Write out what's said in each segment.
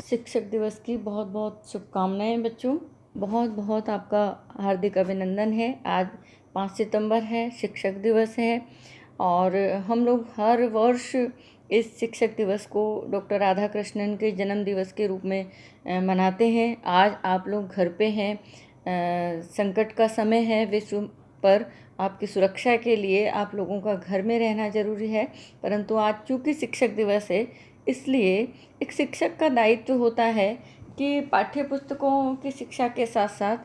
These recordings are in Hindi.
शिक्षक दिवस की बहुत बहुत शुभकामनाएं बच्चों। बहुत बहुत आपका हार्दिक अभिनंदन है। आज 5 सितंबर है, शिक्षक दिवस है और हम लोग हर वर्ष इस शिक्षक दिवस को डॉक्टर राधा कृष्णन के जन्म दिवस के रूप में मनाते हैं। आज आप लोग घर पे हैं, संकट का समय है विश्व पर, आपकी सुरक्षा के लिए आप लोगों का घर में रहना ज़रूरी है। परंतु आज चूँकि शिक्षक दिवस है, इसलिए एक शिक्षक का दायित्व होता है कि पाठ्य पुस्तकों की शिक्षा के साथ साथ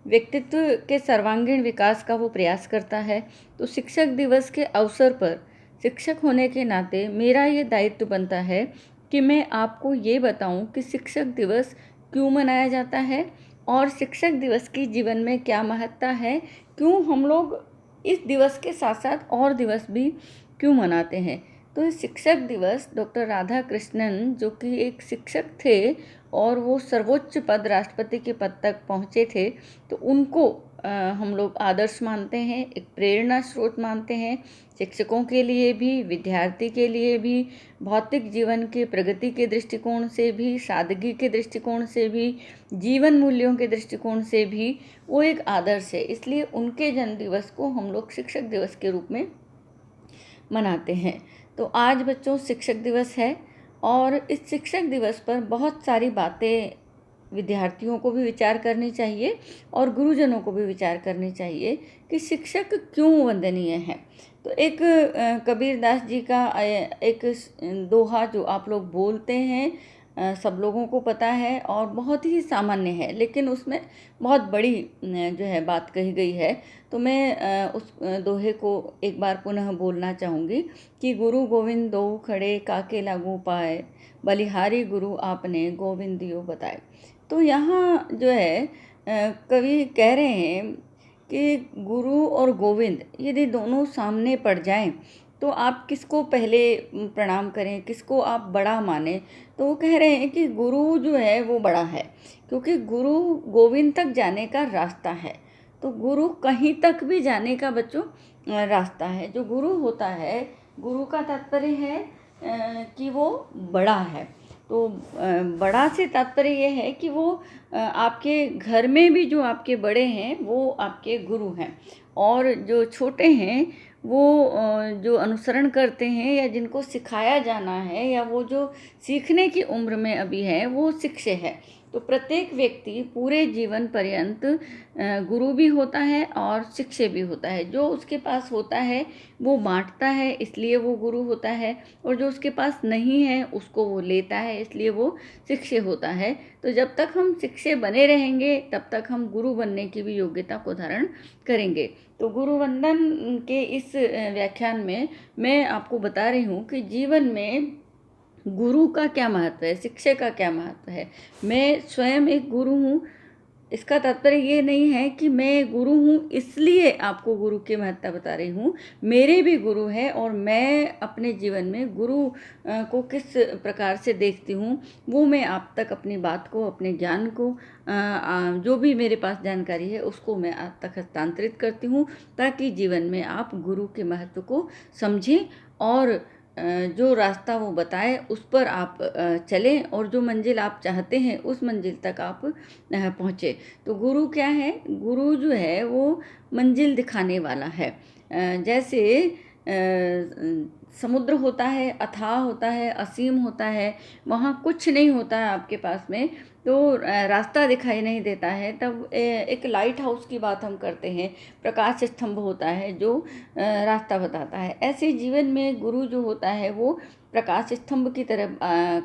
व्यक्तित्व के सर्वांगीण विकास का वो प्रयास करता है। तो शिक्षक दिवस के अवसर पर शिक्षक होने के नाते मेरा ये दायित्व बनता है कि मैं आपको ये बताऊं कि शिक्षक दिवस क्यों मनाया जाता है और शिक्षक दिवस की जीवन में क्या महत्ता है, क्यों हम लोग इस दिवस के साथ साथ और दिवस भी क्यों मनाते हैं। तो शिक्षक दिवस डॉक्टर राधा कृष्णन जो कि एक शिक्षक थे और वो सर्वोच्च पद राष्ट्रपति के पद तक पहुँचे थे, तो उनको हम लोग आदर्श मानते हैं, एक प्रेरणा स्रोत मानते हैं। शिक्षकों के लिए भी, विद्यार्थी के लिए भी, भौतिक जीवन के प्रगति के दृष्टिकोण से भी, सादगी के दृष्टिकोण से भी, जीवन मूल्यों के दृष्टिकोण से भी वो एक आदर्श है। इसलिए उनके जन्म दिवस को हम लोग शिक्षक दिवस के रूप में मनाते हैं। तो आज बच्चों शिक्षक दिवस है और इस शिक्षक दिवस पर बहुत सारी बातें विद्यार्थियों को भी विचार करनी चाहिए और गुरुजनों को भी विचार करनी चाहिए कि शिक्षक क्यों वंदनीय है। तो एक कबीरदास जी का एक दोहा जो आप लोग बोलते हैं, सब लोगों को पता है और बहुत ही सामान्य है, लेकिन उसमें बहुत बड़ी जो है बात कही गई है। तो मैं उस दोहे को एक बार पुनः बोलना चाहूँगी कि गुरु गोविंद दो खड़े काके लागू पाए, बलिहारी गुरु आपने गोविंद दियो बताए। तो यहाँ जो है कवि कह रहे हैं कि गुरु और गोविंद यदि दोनों सामने पड़ जाएं तो आप किसको पहले प्रणाम करें, किसको आप बड़ा माने। तो वो कह रहे हैं कि गुरु जो है वो बड़ा है, क्योंकि गुरु गोविंद तक जाने का रास्ता है। तो गुरु कहीं तक भी जाने का बच्चों रास्ता है। जो गुरु होता है, गुरु का तात्पर्य है कि वो बड़ा है। तो बड़ा से तात्पर्य ये है कि वो आपके घर में भी जो आपके बड़े हैं वो आपके गुरु हैं, और जो छोटे हैं वो जो अनुसरण करते हैं या जिनको सिखाया जाना है या वो जो सीखने की उम्र में अभी है वो शिष्य है। तो प्रत्येक व्यक्ति पूरे जीवन पर्यंत गुरु भी होता है और शिष्य भी होता है। जो उसके पास होता है वो बांटता है, इसलिए वो गुरु होता है, और जो उसके पास नहीं है उसको वो लेता है, इसलिए वो शिष्य होता है। तो जब तक हम शिष्य बने रहेंगे तब तक हम गुरु बनने की भी योग्यता को धारण करेंगे। तो गुरु वंदन के इस व्याख्यान में मैं आपको बता रही हूँ कि जीवन में गुरु का क्या महत्व है, शिक्षक का क्या महत्व है। मैं स्वयं एक गुरु हूँ। इसका तात्पर्य ये नहीं है कि मैं गुरु हूँ इसलिए आपको गुरु की महत्ता बता रही हूँ। मेरे भी गुरु हैं और मैं अपने जीवन में गुरु को किस प्रकार से देखती हूँ वो मैं आप तक अपनी बात को, अपने ज्ञान को, जो भी मेरे पास जानकारी है उसको मैं आप तक हस्तांतरित करती हूँ, ताकि जीवन में आप गुरु के महत्व को समझें और जो रास्ता वो बताए उस पर आप चलें और जो मंजिल आप चाहते हैं उस मंजिल तक आप पहुँचे। तो गुरु क्या है? गुरु जो है वो मंजिल दिखाने वाला है। जैसे समुद्र होता है, अथाह होता है, असीम होता है, वहाँ कुछ नहीं होता है आपके पास में, तो रास्ता दिखाई नहीं देता है। तब एक लाइट हाउस की बात हम करते हैं, प्रकाश स्तंभ होता है जो रास्ता बताता है। ऐसे जीवन में गुरु जो होता है वो प्रकाश स्तंभ की तरह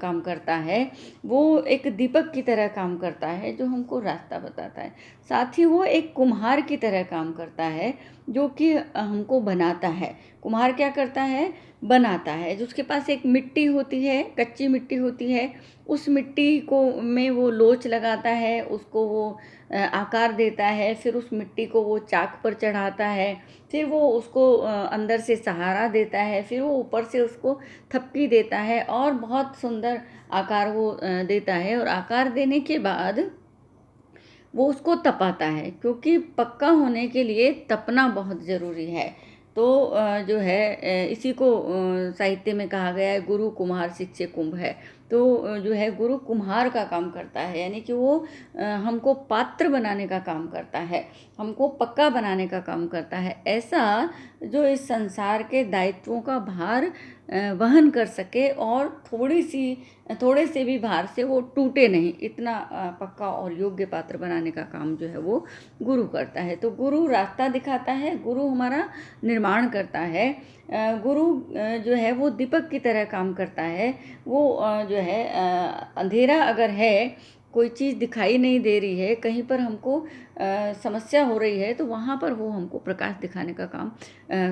काम करता है, वो एक दीपक की तरह काम करता है जो हमको रास्ता बताता है। साथ ही वो एक कुम्हार की तरह काम करता है जो कि हमको बनाता है। कुम्हार क्या करता है? बनाता है। जो उसके पास एक मिट्टी होती है, कच्ची मिट्टी होती है, उस मिट्टी को में वो लोच लगाता है, उसको वो आकार देता है, फिर उस मिट्टी को वो चाक पर चढ़ाता है, फिर वो उसको अंदर से सहारा देता है, फिर वो ऊपर से उसको थपकी देता है और बहुत सुंदर आकार वो देता है। और आकार देने के बाद वो उसको तपाता है, क्योंकि पक्का होने के लिए तपना बहुत ज़रूरी है। तो जो है इसी को साहित्य में कहा गया है गुरु कुम्हार शिक्षे कुंभ है। तो जो है गुरु कुम्हार का काम करता है, यानी कि वो हमको पात्र बनाने का काम करता है, हमको पक्का बनाने का काम करता है, ऐसा जो इस संसार के दायित्वों का भार वहन कर सके और थोड़े से भी भार से वो टूटे नहीं, इतना पक्का और योग्य पात्र बनाने का काम जो है वो गुरु करता है। तो गुरु रास्ता दिखाता है, गुरु हमारा निर्माण करता है। गुरु जो है वो दीपक की तरह काम करता है। वो जो है अंधेरा अगर है, कोई चीज़ दिखाई नहीं दे रही है, कहीं पर हमको समस्या हो रही है, तो वहाँ पर वो हमको प्रकाश दिखाने का काम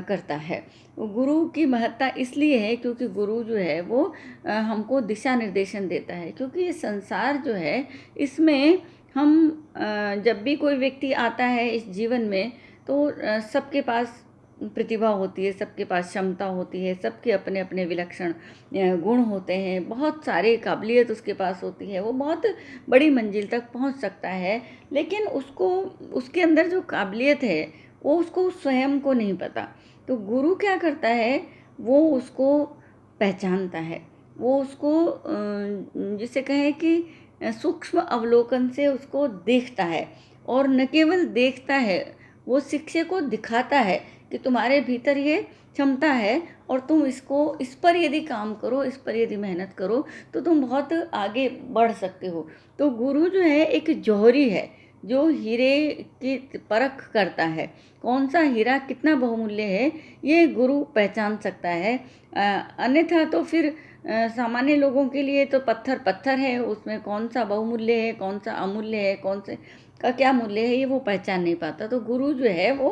करता है। गुरु की महत्ता इसलिए है क्योंकि गुरु जो है वो हमको दिशा निर्देशन देता है, क्योंकि ये संसार जो है इसमें हम जब भी कोई व्यक्ति आता है इस जीवन में, तो सबके पास प्रतिभा होती है, सबके पास क्षमता होती है, सबके अपने अपने विलक्षण गुण होते हैं, बहुत सारे काबिलियत उसके पास होती है, वो बहुत बड़ी मंजिल तक पहुंच सकता है। लेकिन उसको उसके अंदर जो काबिलियत है वो उसको स्वयं को नहीं पता। तो गुरु क्या करता है, वो उसको पहचानता है, वो उसको जिसे कहें कि सूक्ष्म अवलोकन से उसको देखता है, और न केवल देखता है, वो शिष्य को दिखाता है कि तुम्हारे भीतर ये क्षमता है और तुम इस पर यदि काम करो, इस पर यदि मेहनत करो, तो तुम बहुत आगे बढ़ सकते हो। तो गुरु जो है एक जौहरी है जो हीरे की परख करता है, कौन सा हीरा कितना बहुमूल्य है ये गुरु पहचान सकता है। अन्यथा तो फिर सामान्य लोगों के लिए तो पत्थर पत्थर है, उसमें कौन सा बहुमूल्य है, कौन सा अमूल्य है, कौन से का क्या मूल्य है, ये वो पहचान नहीं पाता। तो गुरु जो है वो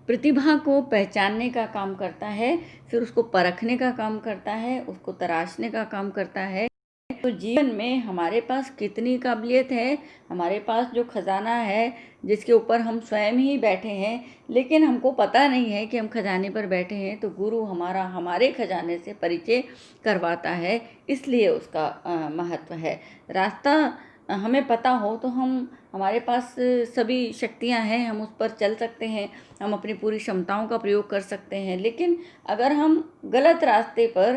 प्रतिभा को पहचानने का काम करता है, फिर उसको परखने का काम करता है, उसको तराशने का काम करता है। तो जीवन में हमारे पास कितनी काबिलियत है, हमारे पास जो खजाना है जिसके ऊपर हम स्वयं ही बैठे हैं, लेकिन हमको पता नहीं है कि हम खजाने पर बैठे हैं, तो गुरु हमारे खजाने से परिचय करवाता है, इसलिए उसका महत्व है। रास्ता हमें पता हो तो हमारे पास सभी शक्तियां हैं, हम उस पर चल सकते हैं, हम अपनी पूरी क्षमताओं का प्रयोग कर सकते हैं। लेकिन अगर हम गलत रास्ते पर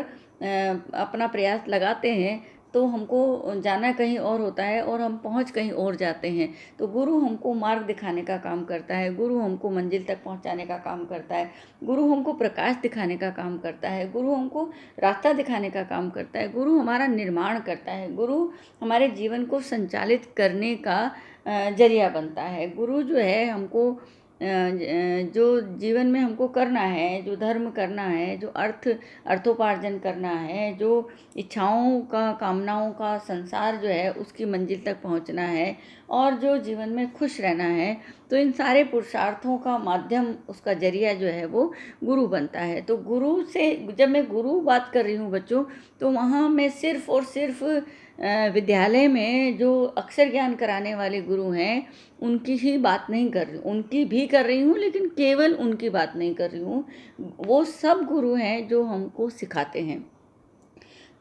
अपना प्रयास लगाते हैं तो हमको जाना कहीं और होता है और हम पहुंच कहीं और जाते हैं। तो गुरु हमको मार्ग दिखाने का काम करता है, गुरु हमको मंजिल तक पहुंचाने का काम करता है, गुरु हमको प्रकाश दिखाने का काम करता है, गुरु हमको रास्ता दिखाने का काम करता है, गुरु हमारा निर्माण करता है, गुरु हमारे जीवन को संचालित करने का जरिया बनता है। गुरु जो है हमको जो जीवन में हमको करना है, जो धर्म करना है, जो अर्थोपार्जन करना है, जो इच्छाओं का, कामनाओं का संसार जो है उसकी मंजिल तक पहुंचना है, और जो जीवन में खुश रहना है, तो इन सारे पुरुषार्थों का माध्यम, उसका जरिया जो है वो गुरु बनता है। तो गुरु से जब मैं गुरु बात कर रही हूँ बच्चों, तो वहाँ मैं सिर्फ और सिर्फ विद्यालय में जो अक्षर ज्ञान कराने वाले गुरु हैं उनकी ही बात नहीं कर रही हूँ, उनकी भी कर रही हूँ, लेकिन केवल उनकी बात नहीं कर रही हूँ। वो सब गुरु हैं जो हमको सिखाते हैं।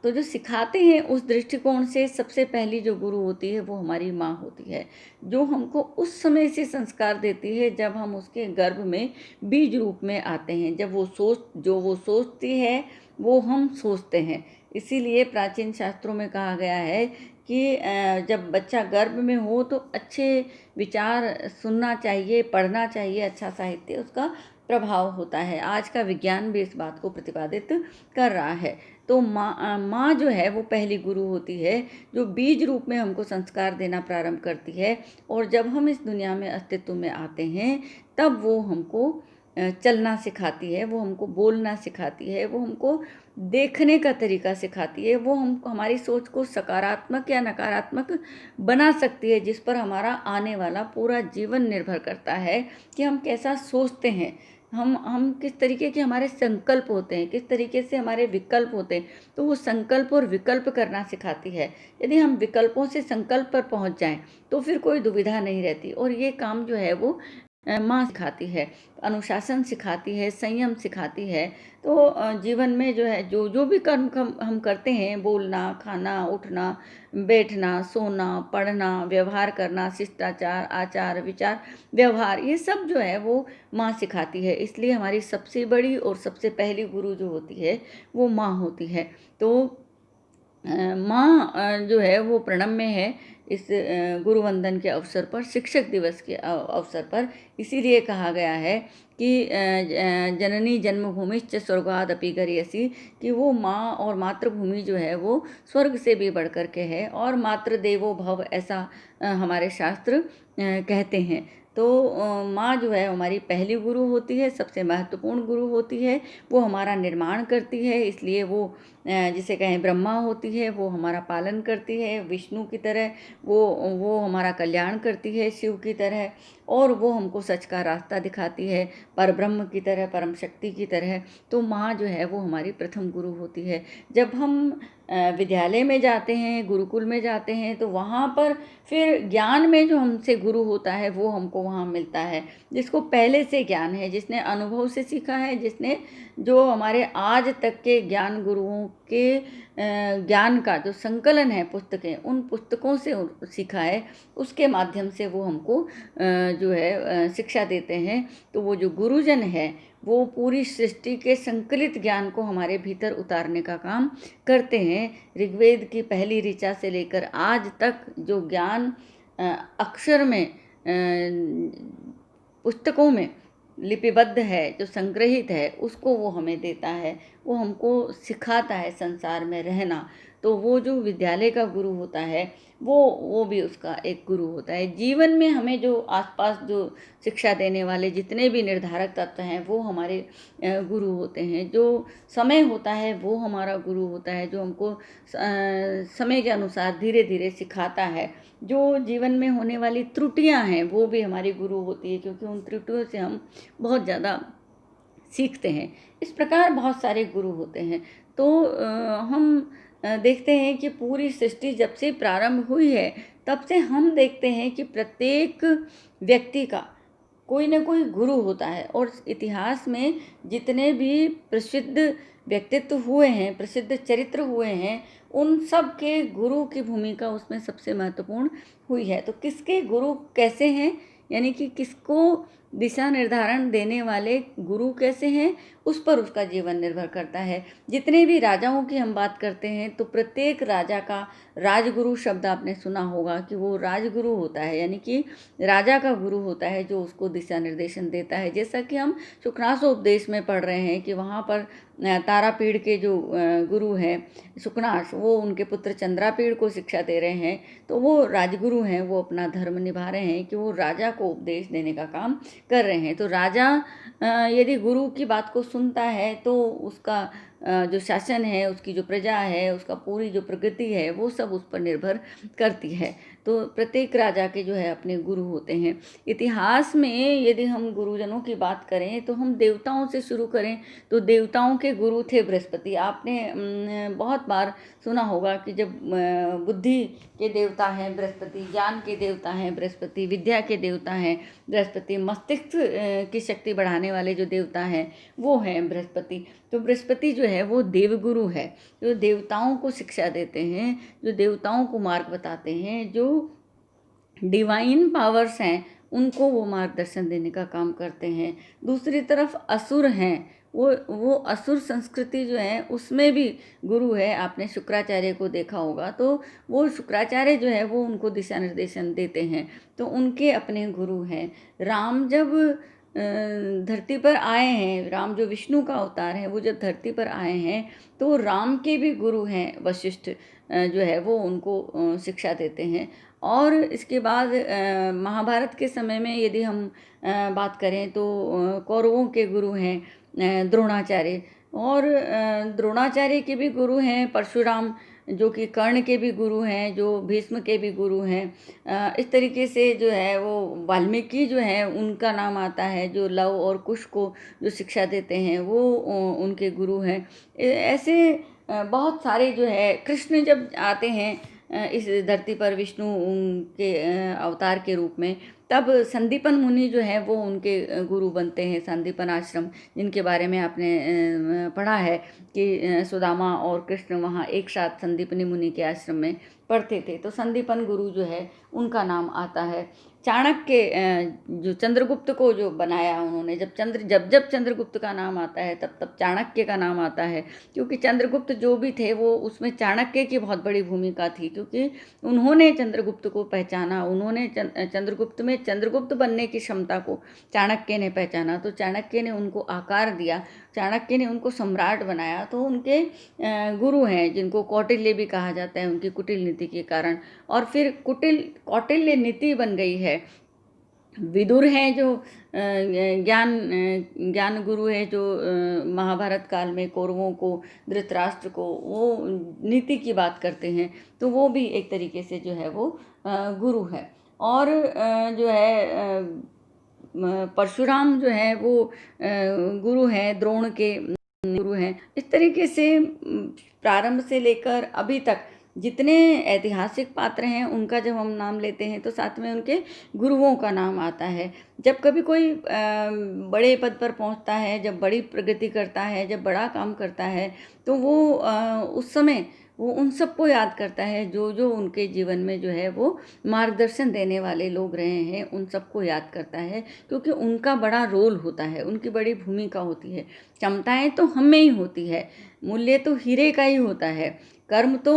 तो जो सिखाते हैं उस दृष्टिकोण से सबसे पहली जो गुरु होती है वो हमारी माँ होती है, जो हमको उस समय से संस्कार देती है जब हम उसके गर्भ में बीज रूप में आते हैं। जब वो सोचती है वो हम सोचते हैं। इसीलिए प्राचीन शास्त्रों में कहा गया है कि जब बच्चा गर्भ में हो तो अच्छे विचार सुनना चाहिए, पढ़ना चाहिए, अच्छा साहित्य उसका प्रभाव होता है। आज का विज्ञान भी इस बात को प्रतिपादित कर रहा है। तो माँ जो है वो पहली गुरु होती है, जो बीज रूप में हमको संस्कार देना प्रारंभ करती है, और जब हम इस दुनिया में अस्तित्व में आते हैं तब वो हमको चलना सिखाती है, वो हमको बोलना सिखाती है, वो हमको देखने का तरीका सिखाती है, वो हमारी सोच को सकारात्मक या नकारात्मक बना सकती है, जिस पर हमारा आने वाला पूरा जीवन निर्भर करता है कि हम कैसा सोचते हैं, हम किस तरीके के हमारे संकल्प होते हैं, किस तरीके से हमारे विकल्प होते हैं। तो वो संकल्प और विकल्प करना सिखाती है। यदि हम विकल्पों से संकल्प पर पहुंच जाएं तो फिर कोई दुविधा नहीं रहती, और ये काम जो है वो माँ सिखाती है, अनुशासन सिखाती है, संयम सिखाती है। तो जीवन में जो है जो जो भी कर्म हम करते हैं, बोलना, खाना, उठना, बैठना, सोना, पढ़ना, व्यवहार करना, शिष्टाचार, आचार, विचार, व्यवहार, ये सब जो है वो माँ सिखाती है। इसलिए हमारी सबसे बड़ी और सबसे पहली गुरु जो होती है वो माँ होती है। तो माँ जो है वो प्रणम्य में है इस गुरु वंदन के अवसर पर, शिक्षक दिवस के अवसर पर। इसीलिए कहा गया है कि जननी जन्मभूमिश्च स्वर्गादपि गरीयसी, कि वो माँ और मातृभूमि जो है वो स्वर्ग से भी बढ़ कर के है, और मातृदेवो भव, ऐसा हमारे शास्त्र कहते हैं। तो माँ जो है हमारी पहली गुरु होती है, सबसे महत्वपूर्ण गुरु होती है। वो हमारा निर्माण करती है, इसलिए वो जिसे कहें ब्रह्मा होती है, वो हमारा पालन करती है विष्णु की तरह। वो हमारा कल्याण करती है शिव की तरह, और वो हमको सच का रास्ता दिखाती है परब्रह्म की तरह, परम शक्ति की तरह। तो माँ जो है वो हमारी प्रथम गुरु होती है। जब हम विद्यालय में जाते हैं, गुरुकुल में जाते हैं, तो वहाँ पर फिर ज्ञान में जो हमसे गुरु होता है वो हमको वहाँ मिलता है, जिसको पहले से ज्ञान है, जिसने अनुभव से सीखा है, जिसने जो हमारे आज तक के ज्ञान गुरुओं के ज्ञान का जो संकलन है पुस्तकें, उन पुस्तकों से सीखा है, उसके माध्यम से वो हमको जो है शिक्षा देते हैं। तो वो जो गुरुजन है वो पूरी सृष्टि के संकलित ज्ञान को हमारे भीतर उतारने का काम करते हैं। ऋग्वेद की पहली ऋचा से लेकर आज तक जो ज्ञान अक्षर में पुस्तकों में लिपिबद्ध है, जो संग्रहित है, उसको वो हमें देता है, वो हमको सिखाता है संसार में रहना। तो वो जो विद्यालय का गुरु होता है वो भी उसका एक गुरु होता है। जीवन में हमें जो आसपास जो शिक्षा देने वाले जितने भी निर्धारक तत्व हैं वो हमारे गुरु होते हैं। जो समय होता है वो हमारा गुरु होता है, जो हमको समय के अनुसार धीरे धीरे सिखाता है। जो जीवन में होने वाली त्रुटियां हैं वो भी हमारी गुरु होती है, क्योंकि उन त्रुटियों से हम बहुत ज़्यादा सीखते हैं। इस प्रकार बहुत सारे गुरु होते हैं। तो हम देखते हैं कि पूरी सृष्टि जब से प्रारंभ हुई है तब से हम देखते हैं कि प्रत्येक व्यक्ति का कोई ना कोई गुरु होता है। और इतिहास में जितने भी प्रसिद्ध व्यक्तित्व हुए हैं, प्रसिद्ध चरित्र हुए हैं, उन सब के गुरु की भूमिका उसमें सबसे महत्वपूर्ण हुई है। तो किसके गुरु कैसे हैं, यानी कि किसको दिशा निर्धारण देने वाले गुरु कैसे हैं, उस पर उसका जीवन निर्भर करता है। जितने भी राजाओं की हम बात करते हैं तो प्रत्येक राजा का राजगुरु शब्द आपने सुना होगा कि वो राजगुरु होता है, यानी कि राजा का गुरु होता है जो उसको दिशा निर्देशन देता है। जैसा कि हम शुक्रासोपदेश में पढ़ रहे हैं कि वहाँ पर तारापीड़ के जो गुरु हैं शुक्रास, वो उनके पुत्र चंद्रापीड़ को शिक्षा दे रहे हैं। तो वो राजगुरु हैं, वो अपना धर्म निभा रहे हैं कि वो राजा को उपदेश देने का काम कर रहे हैं। तो राजा यदि गुरु की बात को सुनता है तो उसका जो शासन है, उसकी जो प्रजा है, उसका पूरी जो प्रगति है, वो सब उस पर निर्भर करती है। तो प्रत्येक राजा के जो है अपने गुरु होते हैं। इतिहास में यदि हम गुरुजनों की बात करें तो हम देवताओं से शुरू करें तो देवताओं के गुरु थे बृहस्पति। आपने बहुत बार सुना होगा कि जब बुद्धि के देवता हैं बृहस्पति, ज्ञान के देवता हैं बृहस्पति, विद्या के देवता हैं बृहस्पति, मस्तिष्क की शक्ति बढ़ाने वाले जो देवता हैं वो हैं बृहस्पति। तो बृहस्पति जो है वो देवगुरु है, जो देवताओं को शिक्षा देते हैं, जो देवताओं को मार्ग बताते हैं, जो डिवाइन पावर्स हैं उनको वो मार्गदर्शन देने का काम करते हैं। दूसरी तरफ असुर हैं, वो असुर संस्कृति जो है उसमें भी गुरु है। आपने शुक्राचार्य को देखा होगा, तो वो शुक्राचार्य जो है वो उनको दिशा निर्देशन देते हैं, तो उनके अपने गुरु हैं। राम जब धरती पर आए हैं, राम जो विष्णु का अवतार है, वो जब धरती पर आए हैं तो राम के भी गुरु हैं वशिष्ठ, जो है वो उनको शिक्षा देते हैं। और इसके बाद महाभारत के समय में यदि हम बात करें तो कौरवों के गुरु हैं द्रोणाचार्य, और द्रोणाचार्य के भी गुरु हैं परशुराम, जो कि कर्ण के भी गुरु हैं, जो भीष्म के भी गुरु हैं। इस तरीके से जो है वो वाल्मीकि जो है उनका नाम आता है, जो लव और कुश को जो शिक्षा देते हैं वो उनके गुरु हैं। ऐसे बहुत सारे जो है, कृष्ण जब आते हैं इस धरती पर विष्णु के अवतार के रूप में, तब संदीपन मुनि जो है वो उनके गुरु बनते हैं। संदीपन आश्रम, जिनके बारे में आपने पढ़ा है कि सुदामा और कृष्ण वहाँ एक साथ संदीपनी मुनि के आश्रम में पढ़ते थे, तो संदीपन गुरु जो है उनका नाम आता है। चाणक्य जो चंद्रगुप्त को जो बनाया उन्होंने, जब जब चंद्रगुप्त का नाम आता है तब तब चाणक्य का नाम आता है, क्योंकि चंद्रगुप्त जो भी थे वो उसमें चाणक्य की बहुत बड़ी भूमिका थी, क्योंकि उन्होंने चंद्रगुप्त को पहचाना, उन्होंने चंद्रगुप्त में चंद्रगुप्त बनने की क्षमता को चाणक्य ने पहचाना, तो चाणक्य ने उनको आकार दिया, चाणक्य ने उनको सम्राट बनाया। तो उनके गुरु हैं जिनको कौटिल्य भी कहा जाता है उनकी कुटिल नीति के कारण, और फिर कौटिल्य नीति बन गई है। विदुर हैं जो ज्ञान गुरु है, जो महाभारत काल में कौरवों को, धृतराष्ट्र को वो नीति की बात करते हैं, तो वो भी एक तरीके से जो है वो गुरु है। और जो है परशुराम जो है वो गुरु हैं, द्रोण के गुरु हैं। इस तरीके से प्रारंभ से लेकर अभी तक जितने ऐतिहासिक पात्र हैं उनका जब हम नाम लेते हैं तो साथ में उनके गुरुओं का नाम आता है। जब कभी कोई बड़े पद पर पहुंचता है, जब बड़ी प्रगति करता है, जब बड़ा काम करता है, तो वो उस समय वो उन सबको याद करता है जो जो उनके जीवन में जो है वो मार्गदर्शन देने वाले लोग रहे हैं, उन सबको याद करता है, क्योंकि उनका बड़ा रोल होता है, उनकी बड़ी भूमिका होती है। क्षमताएं तो हम में ही होती है, मूल्य तो हीरे का ही होता है, कर्म तो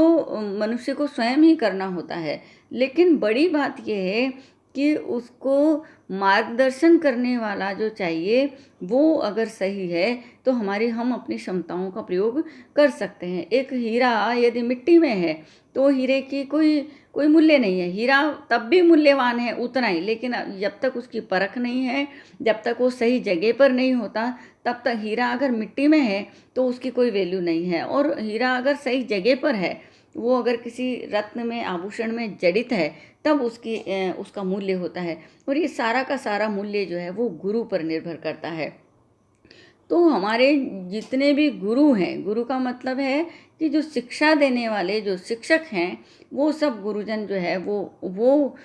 मनुष्य को स्वयं ही करना होता है, लेकिन बड़ी बात यह है कि उसको मार्गदर्शन करने वाला जो चाहिए वो अगर सही है तो हम अपनी क्षमताओं का प्रयोग कर सकते हैं। एक हीरा यदि मिट्टी में है तो हीरे की कोई मूल्य नहीं है, हीरा तब भी मूल्यवान है उतना ही, लेकिन जब तक उसकी परख नहीं है, जब तक वो सही जगह पर नहीं होता, तब तक हीरा अगर मिट्टी में है तो उसकी कोई वैल्यू नहीं है। और हीरा अगर सही जगह पर है, वो अगर किसी रत्न में, आभूषण में जड़ित है, तब उसका मूल्य होता है। और ये सारा का सारा मूल्य जो है वो गुरु पर निर्भर करता है। तो हमारे जितने भी गुरु हैं, गुरु का मतलब है कि जो शिक्षा देने वाले जो शिक्षक हैं, वो सब गुरुजन जो है वो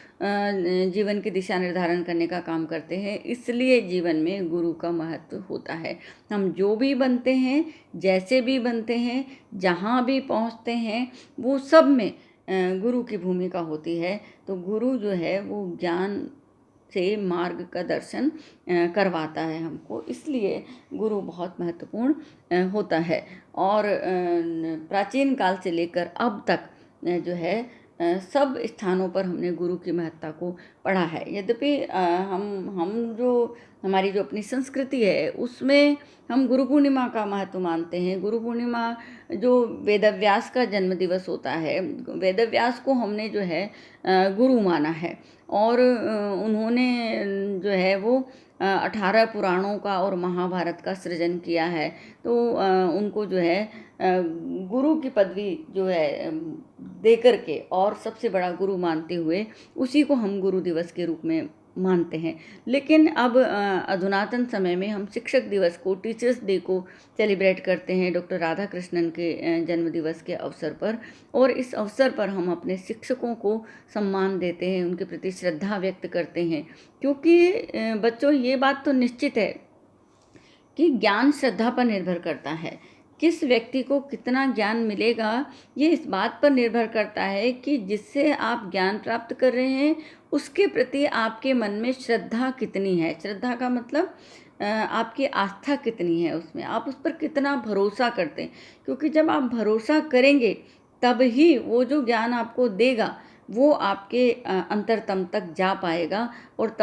जीवन की दिशा निर्धारण करने का काम करते हैं। इसलिए जीवन में गुरु का महत्व होता है। हम जो भी बनते हैं, जैसे भी बनते हैं, जहाँ भी पहुँचते हैं, वो सब में गुरु की भूमिका होती है। तो गुरु जो है वो ज्ञान से मार्ग का दर्शन करवाता है हमको, इसलिए गुरु बहुत महत्वपूर्ण होता है। और प्राचीन काल से लेकर अब तक जो है सब स्थानों पर हमने गुरु की महत्ता को पढ़ा है। यद्यपि हमारी जो अपनी संस्कृति है उसमें हम गुरु पूर्णिमा का महत्व मानते हैं। गुरु पूर्णिमा जो वेदव्यास का जन्म दिवस होता है, वेदव्यास को हमने जो है गुरु माना है, और उन्होंने जो है वो 18 पुराणों का और महाभारत का सृजन किया है। तो उनको जो है गुरु की पदवी जो है दे करके और सबसे बड़ा गुरु मानते हुए उसी को हम गुरु दिवस के रूप में मानते हैं। लेकिन अब अधुनातन समय में हम शिक्षक दिवस को, टीचर्स डे को सेलिब्रेट करते हैं डॉक्टर राधा कृष्णन के जन्म दिवस के अवसर पर, और इस अवसर पर हम अपने शिक्षकों को सम्मान देते हैं, उनके प्रति श्रद्धा व्यक्त करते हैं। क्योंकि बच्चों, ये बात तो निश्चित है कि ज्ञान श्रद्धा पर निर्भर करता है। किस व्यक्ति को कितना ज्ञान मिलेगा ये इस बात पर निर्भर करता है कि जिससे आप ज्ञान प्राप्त कर रहे हैं उसके प्रति आपके मन में श्रद्धा कितनी है। श्रद्धा का मतलब आपकी आस्था कितनी है, उसमें आप उस पर कितना भरोसा करते हैं। क्योंकि जब आप भरोसा करेंगे तब ही वो जो ज्ञान आपको देगा वो आपके अंतरतम तक जा पाएगा, और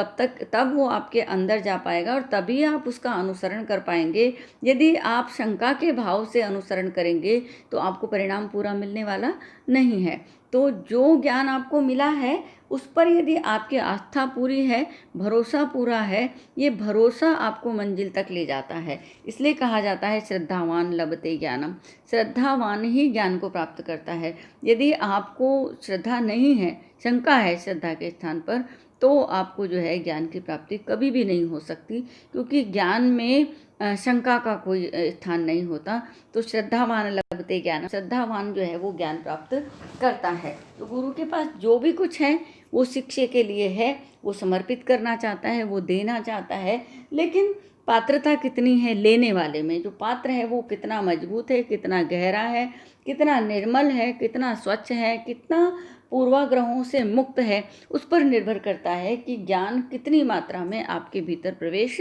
तब वो आपके अंदर जा पाएगा, और तभी आप उसका अनुसरण कर पाएंगे। यदि आप शंका के भाव से अनुसरण करेंगे तो आपको परिणाम पूरा मिलने वाला नहीं है। तो जो ज्ञान आपको मिला है उस पर यदि आपकी आस्था पूरी है, भरोसा पूरा है, ये भरोसा आपको मंजिल तक ले जाता है। इसलिए कहा जाता है श्रद्धावान लभते ज्ञानम, श्रद्धावान ही ज्ञान को प्राप्त करता है। यदि आपको श्रद्धा नहीं है, शंका है श्रद्धा के स्थान पर, तो आपको जो है ज्ञान की प्राप्ति कभी भी नहीं हो सकती, क्योंकि ज्ञान में शंका का कोई स्थान नहीं होता। तो श्रद्धावान लभते ज्ञान, श्रद्धावान जो है वो ज्ञान प्राप्त करता है। तो गुरु के पास जो भी कुछ है वो शिष्य के लिए है, वो समर्पित करना चाहता है, वो देना चाहता है, लेकिन पात्रता कितनी है लेने वाले में, जो पात्र है वो कितना मजबूत है, कितना गहरा है, कितना निर्मल है, कितना स्वच्छ है, कितना पूर्वाग्रहों से मुक्त है, उस पर निर्भर करता है कि ज्ञान कितनी मात्रा में आपके भीतर प्रवेश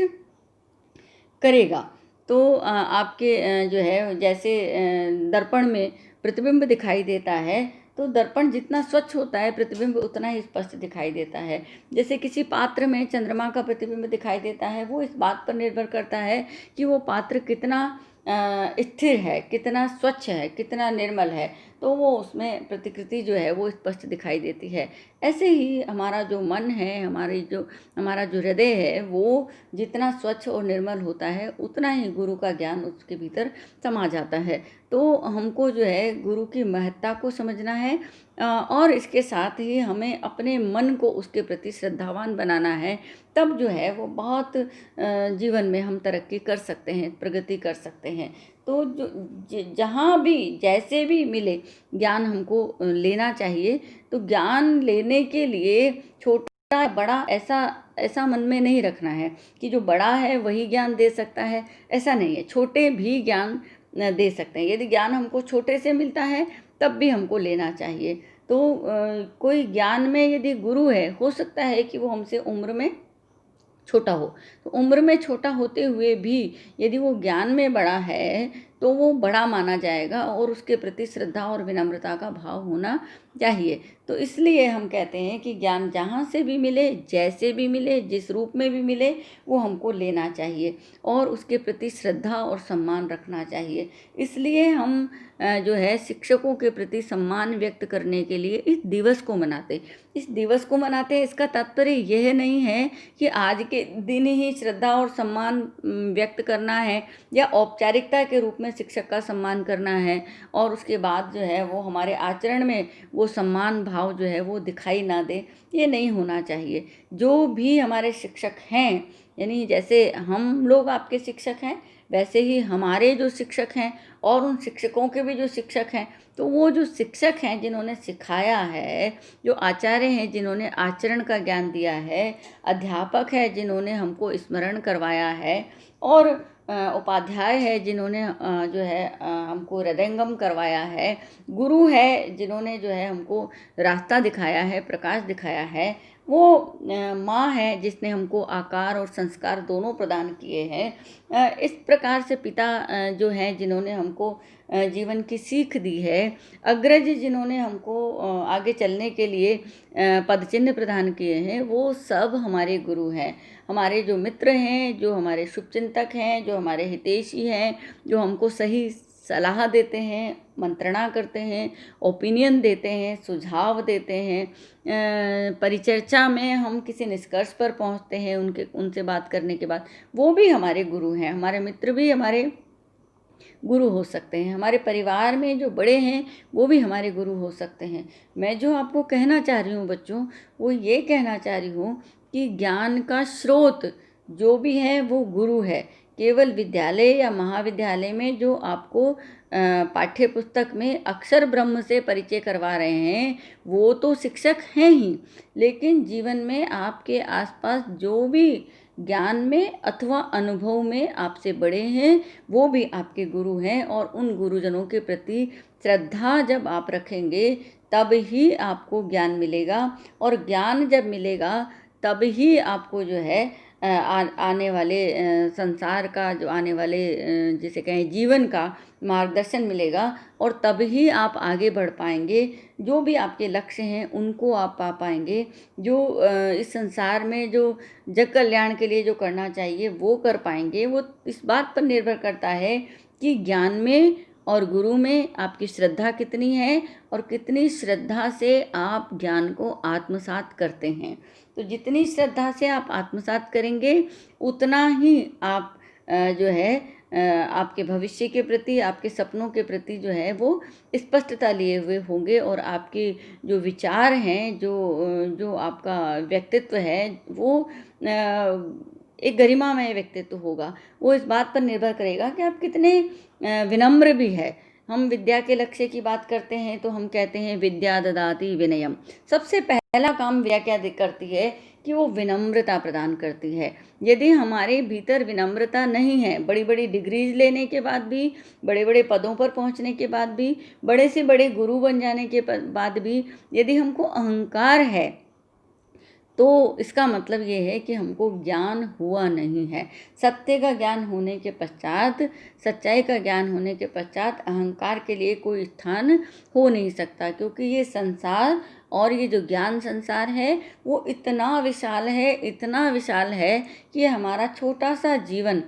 करेगा। तो आपके जो है जैसे दर्पण में प्रतिबिंब दिखाई देता है, तो दर्पण जितना स्वच्छ होता है प्रतिबिंब उतना ही स्पष्ट दिखाई देता है। जैसे किसी पात्र में चंद्रमा का प्रतिबिंब दिखाई देता है, वो इस बात पर निर्भर करता है कि वो पात्र कितना स्थिर है, कितना स्वच्छ है, कितना निर्मल है, तो वो उसमें प्रतिकृति जो है वो स्पष्ट दिखाई देती है। ऐसे ही हमारा जो मन है, हमारा जो हृदय है, वो जितना स्वच्छ और निर्मल होता है उतना ही गुरु का ज्ञान उसके भीतर समा जाता है। तो हमको जो है गुरु की महत्ता को समझना है, और इसके साथ ही हमें अपने मन को उसके प्रति श्रद्धावान बनाना है। तब जो है वो बहुत जीवन में हम तरक्की कर सकते हैं, प्रगति कर सकते हैं। तो जहाँ भी जैसे भी मिले ज्ञान हमको लेना चाहिए। तो ज्ञान लेने के लिए छोटा बड़ा ऐसा मन में नहीं रखना है कि जो बड़ा है वही ज्ञान दे सकता है, ऐसा नहीं है। छोटे भी ज्ञान दे सकते हैं। यदि ज्ञान हमको छोटे से मिलता है तब भी हमको लेना चाहिए। तो कोई ज्ञान में यदि गुरु है, हो सकता है कि वो हमसे उम्र में छोटा हो, तो उम्र में छोटा होते हुए भी यदि वो ज्ञान में बड़ा है तो वो बड़ा माना जाएगा, और उसके प्रति श्रद्धा और विनम्रता का भाव होना चाहिए। तो इसलिए हम कहते हैं कि ज्ञान जहाँ से भी मिले, जैसे भी मिले, जिस रूप में भी मिले, वो हमको लेना चाहिए और उसके प्रति श्रद्धा और सम्मान रखना चाहिए। इसलिए हम जो है शिक्षकों के प्रति सम्मान व्यक्त करने के लिए इस दिवस को मनाते हैं। इसका तात्पर्य यह नहीं है कि आज के दिन ही श्रद्धा और सम्मान व्यक्त करना है, या औपचारिकता के रूप में शिक्षक का सम्मान करना है, और उसके बाद जो है वो हमारे आचरण में वो सम्मान भाव जो है वो दिखाई ना दे। ये नहीं होना चाहिए। जो भी हमारे शिक्षक हैं, यानी जैसे हम लोग आपके शिक्षक हैं, वैसे ही हमारे जो शिक्षक हैं और उन शिक्षकों के भी जो शिक्षक हैं, तो वो जो शिक्षक हैं जिन्होंने सिखाया है, जो आचार्य हैं जिन्होंने आचरण का ज्ञान दिया है, अध्यापक है जिन्होंने हमको स्मरण करवाया है, और उपाध्याय है जिन्होंने जो है हमको हृदयंगम करवाया है, गुरु है जिन्होंने जो है हमको रास्ता दिखाया है, प्रकाश दिखाया है, वो माँ है जिसने हमको आकार और संस्कार दोनों प्रदान किए हैं। इस प्रकार से पिता जो हैं जिन्होंने हमको जीवन की सीख दी है, अग्रज जिन्होंने हमको आगे चलने के लिए पद चिन्ह प्रदान किए हैं, वो सब हमारे गुरु हैं। हमारे जो मित्र हैं, जो हमारे शुभचिंतक हैं, जो हमारे हितैषी हैं, जो हमको सही सलाह देते हैं, मंत्रणा करते हैं, ओपिनियन देते हैं, सुझाव देते हैं, परिचर्चा में हम किसी निष्कर्ष पर पहुंचते हैं उनसे बात करने के बाद, वो भी हमारे गुरु हैं। हमारे मित्र भी हमारे गुरु हो सकते हैं। हमारे परिवार में जो बड़े हैं वो भी हमारे गुरु हो सकते हैं। मैं जो आपको कहना चाह रही हूँ बच्चों, वो ये कहना चाह रही हूँ कि ज्ञान का स्रोत जो भी है वो गुरु है। केवल विद्यालय या महाविद्यालय में जो आपको पाठ्य पुस्तक में अक्षर ब्रह्म से परिचय करवा रहे हैं वो तो शिक्षक हैं ही, लेकिन जीवन में आपके आसपास जो भी ज्ञान में अथवा अनुभव में आपसे बड़े हैं वो भी आपके गुरु हैं, और उन गुरुजनों के प्रति श्रद्धा जब आप रखेंगे तब ही आपको ज्ञान मिलेगा, और ज्ञान जब मिलेगा तब ही आपको जो है आने वाले संसार का, जो आने वाले जिसे कहें जीवन का मार्गदर्शन मिलेगा, और तब ही आप आगे बढ़ पाएंगे। जो भी आपके लक्ष्य हैं उनको आप पा पाएंगे। जो इस संसार में जो जग कल्याण के लिए जो करना चाहिए वो कर पाएंगे। वो इस बात पर निर्भर करता है कि ज्ञान में और गुरु में आपकी श्रद्धा कितनी है, और कितनी श्रद्धा से आप ज्ञान को आत्मसात करते हैं। तो जितनी श्रद्धा से आप आत्मसात करेंगे उतना ही आप जो है आपके भविष्य के प्रति, आपके सपनों के प्रति जो है वो स्पष्टता लिए हुए होंगे, और आपके जो विचार हैं, जो आपका व्यक्तित्व है वो एक गरिमामय व्यक्तित्व होगा। वो इस बात पर निर्भर करेगा कि आप कितने विनम्र भी है। हम विद्या के लक्ष्य की बात करते हैं तो हम कहते हैं विद्या ददाति विनयम। सबसे पहला काम विद्या क्या करती है कि वो विनम्रता प्रदान करती है। यदि हमारे भीतर विनम्रता नहीं है, बड़ी बड़ी डिग्रीज लेने के बाद भी, बड़े बड़े पदों पर पहुंचने के बाद भी, बड़े से बड़े गुरु बन जाने के बाद भी यदि हमको अहंकार है, तो इसका मतलब ये है कि हमको ज्ञान हुआ नहीं है। सत्य का ज्ञान होने के पश्चात, सच्चाई का ज्ञान होने के पश्चात अहंकार के लिए कोई स्थान हो नहीं सकता, क्योंकि ये संसार और ये जो ज्ञान संसार है वो इतना विशाल है, इतना विशाल है कि हमारा छोटा सा जीवन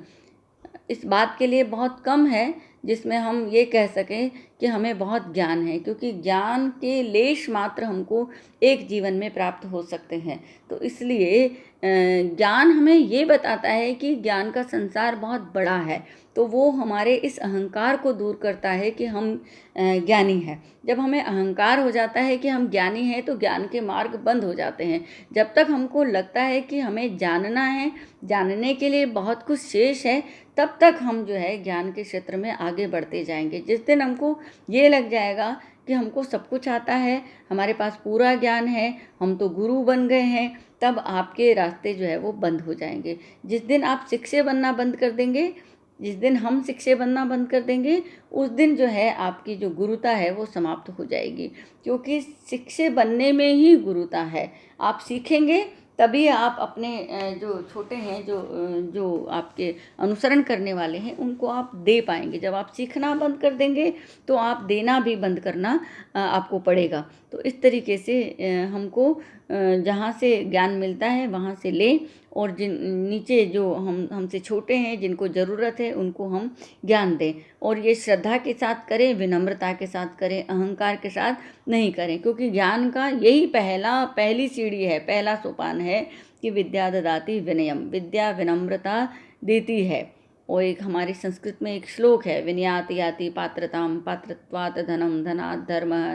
इस बात के लिए बहुत कम है जिसमें हम ये कह सकें कि हमें बहुत ज्ञान है, क्योंकि ज्ञान के लेश मात्र हमको एक जीवन में प्राप्त हो सकते हैं। तो इसलिए ज्ञान हमें ये बताता है कि ज्ञान का संसार बहुत बड़ा है, तो वो हमारे इस अहंकार को दूर करता है कि हम ज्ञानी हैं। जब हमें अहंकार हो जाता है कि हम ज्ञानी हैं तो ज्ञान के मार्ग बंद हो जाते हैं। जब तक हमको लगता है कि हमें जानना है, जानने के लिए बहुत कुछ शेष है, तब तक हम जो है ज्ञान के क्षेत्र में आगे बढ़ते जाएंगे। जिस दिन हमको ये लग जाएगा कि हमको सब कुछ आता है, हमारे पास पूरा ज्ञान है, हम तो गुरु बन गए हैं, तब आपके रास्ते जो है वो बंद हो जाएंगे। जिस दिन आप शिक्षक बनना बंद कर देंगे, जिस दिन हम शिक्षक बनना बंद कर देंगे, उस दिन जो है आपकी जो गुरुता है वो समाप्त हो जाएगी, क्योंकि शिक्षक बनने में ही गुरुता है। आप सीखेंगे तभी आप अपने जो छोटे हैं, जो आपके अनुसरण करने वाले हैं, उनको आप दे पाएंगे। जब आप सीखना बंद कर देंगे तो आप देना भी बंद करना आपको पड़ेगा। तो इस तरीके से हमको जहाँ से ज्ञान मिलता है वहाँ से लें, और जिन नीचे जो हमसे छोटे हैं, जिनको ज़रूरत है, उनको हम ज्ञान दें। और ये श्रद्धा के साथ करें, विनम्रता के साथ करें, अहंकार के साथ नहीं करें, क्योंकि ज्ञान का यही पहली सीढ़ी है, पहला सोपान है कि विद्या ददाति विनयम। विद्या विनम्रता देती है। और एक हमारी संस्कृत में एक श्लोक है, विनयात याति पात्रताम पात्रत्वात् धनम धनात् धर्मः,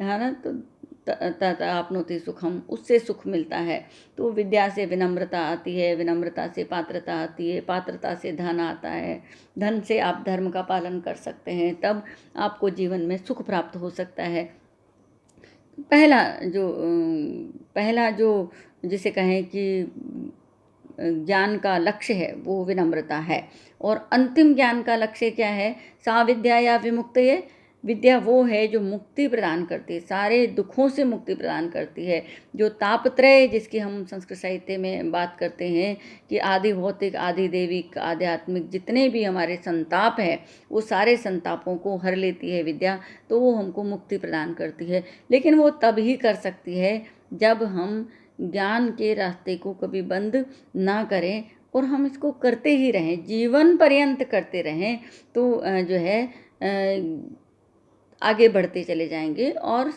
है ना। तो तत आपनोति सुखम, उससे सुख मिलता है। तो विद्या से विनम्रता आती है, विनम्रता से पात्रता आती है, पात्रता से धन आता है, धन से आप धर्म का पालन कर सकते हैं, तब आपको जीवन में सुख प्राप्त हो सकता है। पहला जो जिसे कहें कि ज्ञान का लक्ष्य है वो विनम्रता है। और अंतिम ज्ञान का लक्ष्य क्या है? सा विद्या या विमुक्तये। विद्या वो है जो मुक्ति प्रदान करती है, सारे दुखों से मुक्ति प्रदान करती है। जो तापत्रय, जिसकी हम संस्कृत साहित्य में बात करते हैं कि आदि भौतिक, आदि दैविक, आध्यात्मिक, जितने भी हमारे संताप हैं, वो सारे संतापों को हर लेती है विद्या। तो वो हमको मुक्ति प्रदान करती है। लेकिन वो तब ही कर सकती है जब हम ज्ञान के रास्ते को कभी बंद ना करें, और हम इसको करते ही रहें, जीवन पर्यंत करते रहें। तो जो है आगे बढ़ते चले जाएंगे और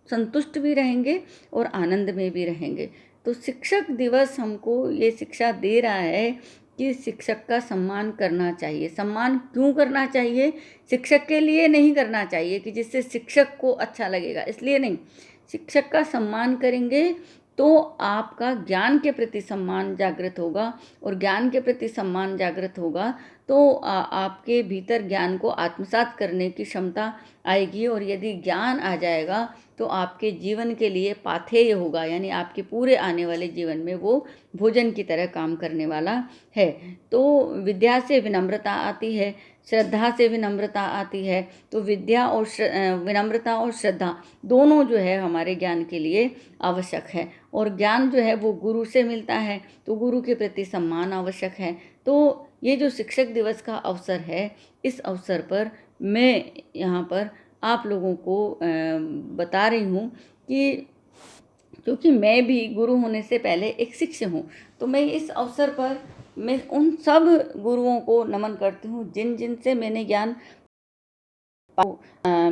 संतुष्ट भी रहेंगे और आनंद में भी रहेंगे। तो शिक्षक दिवस हमको ये शिक्षा दे रहा है कि शिक्षक का सम्मान करना चाहिए। सम्मान क्यों करना चाहिए? शिक्षक के लिए नहीं करना चाहिए कि जिससे शिक्षक को अच्छा लगेगा, इसलिए नहीं। शिक्षक का सम्मान करेंगे तो आपका ज्ञान के प्रति सम्मान जागृत होगा, और ज्ञान के प्रति सम्मान जागृत होगा तो आपके भीतर ज्ञान को आत्मसात करने की क्षमता आएगी। और यदि ज्ञान आ जाएगा तो आपके जीवन के लिए पाथेय होगा, यानी आपके पूरे आने वाले जीवन में वो भोजन की तरह काम करने वाला है। तो विद्या से विनम्रता आती है, श्रद्धा से विनम्रता आती है। तो विद्या और विनम्रता और श्रद्धा दोनों जो है हमारे ज्ञान के लिए आवश्यक है। और ज्ञान जो है वो गुरु से मिलता है, तो गुरु के प्रति सम्मान आवश्यक है। तो ये जो शिक्षक दिवस का अवसर है, इस अवसर पर मैं यहाँ पर आप लोगों को बता रही हूँ कि क्योंकि मैं भी गुरु होने से पहले एक शिष्य हूँ, तो मैं इस अवसर पर मैं उन सब गुरुओं को नमन करती हूँ जिन जिन से मैंने ज्ञान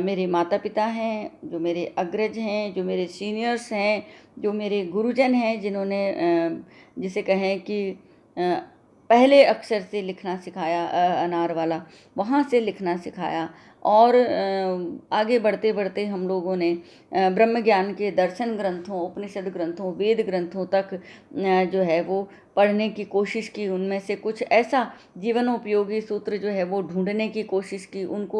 मेरे माता पिता हैं, जो मेरे अग्रज हैं, जो मेरे सीनियर्स हैं, जो मेरे गुरुजन हैं, जिन्होंने जिसे कहें कि पहले अक्षर से लिखना सिखाया, अनार वाला, वहाँ से लिखना सिखाया। और आगे बढ़ते बढ़ते हम लोगों ने ब्रह्म ज्ञान के दर्शन ग्रंथों, उपनिषद ग्रंथों, वेद ग्रंथों तक जो है वो पढ़ने की कोशिश की। उनमें से कुछ ऐसा जीवनोपयोगी सूत्र जो है वो ढूंढने की कोशिश की, उनको